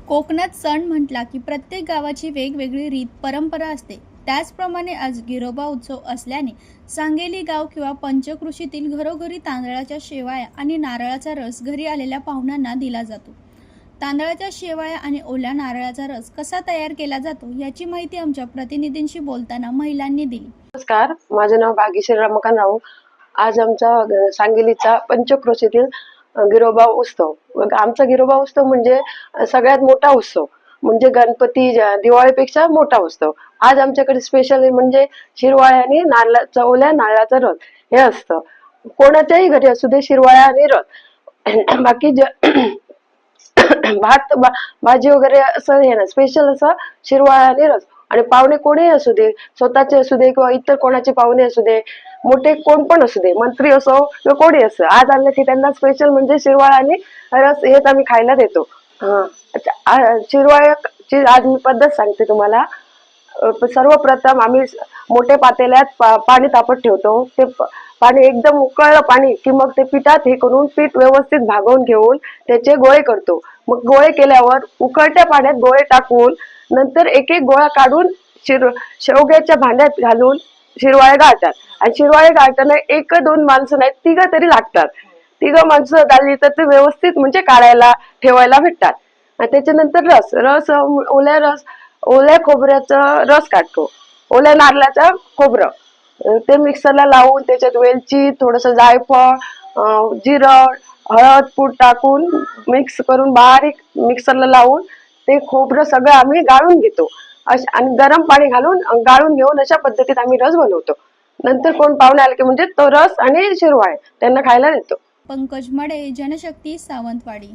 कोकणात सण म्हटला की प्रत्येक गावाची वेगवेगळी रीत परंपरा असते. त्याचप्रमाणे आज गिरोबा उत्सव असल्याने सांगेली गाव किंवा पंचक्रोशीतील घरोघरी तांदळाच्या शेवाळ्या आणि नारळाचा रस घरी आलेल्या पाहुण्यांना दिला जातो. तांदळाच्या शेवाळ्या आणि ओल्या नारळाचा रस कसा तयार केला जातो याची माहिती आमच्या प्रतिनिधींशी बोलताना महिलांनी दिली. नमस्कार, माझे नाव भाग्यश्री रमाकांत राऊ. आज आमचा सांगलीचा पंचक्रोशीतील गिरोबा उत्सव. आमचा गिरोबा उत्सव म्हणजे सगळ्यात मोठा उत्सव, म्हणजे गणपती दिवाळीपेक्षा मोठा उत्सव. आज आमच्याकडे स्पेशल म्हणजे शिरवाळ्या आणि नारळाचा ओल्या नारळाचा रस हे असतं. कोणाच्याही घरी असू दे शिरवाळ्या आणि रस. बाकी भात भाजी वगैरे असं हे ना, स्पेशल असा शिरवाळा आणि रस. आणि पाहुणे कोणीही असू दे, स्वतःचे असू दे किंवा इतर कोणाचे पाहुणे असू दे, मोठे कोण पण असू दे, मंत्री असो किंवा कोणी असो, आज आलं की त्यांना स्पेशल म्हणजे शिरवाळा आणि रस हेच आम्ही खायला देतो. शिरवाळ्याची आज मी पद्धत सांगते तुम्हाला. सर्वप्रथम आम्ही मोठ्या पातेल्यात पाणी तापत ठेवतो. ते पाणी एकदम उकळलं पाणी की मग ते पिठात हे करून पीठ व्यवस्थित भागवून घेऊन त्याचे गोळे करतो. मग गोळे केल्यावर उकळत्या पाण्यात गोळे टाकून नंतर एक एक गोळा काढून शेवग्याच्या भांड्यात घालून शिरवाळे गाळतात. आणि शिरवाळे गाळताना एक दोन माणसं नाही, तिघं तरी लागतात. तिघं माणसं झाली तर ते व्यवस्थित म्हणजे काढायला ठेवायला भेटतात. आणि त्याच्यानंतर ओल्या खोबऱ्याचा रस काढतो. ओल्या नारळाचा खोबरं ते मिक्सरला लावून त्याच्यात वेलची, थोडस जायफळ, जिरं, हळद, पूड टाकून मिक्स करून बारीक मिक्सरला लावून ते खोबरं सगळं आम्ही गाळून घेतो. आणि गरम पाणी घालून गाळून घेऊन अशा पद्धतीत आम्ही रस बनवतो. नंतर कोण पाहुणे आले की म्हणजे तो रस आणि शिरवाळे त्यांना खायला देतो. पंकज मडे, जनशक्ती, सावंतवाडी.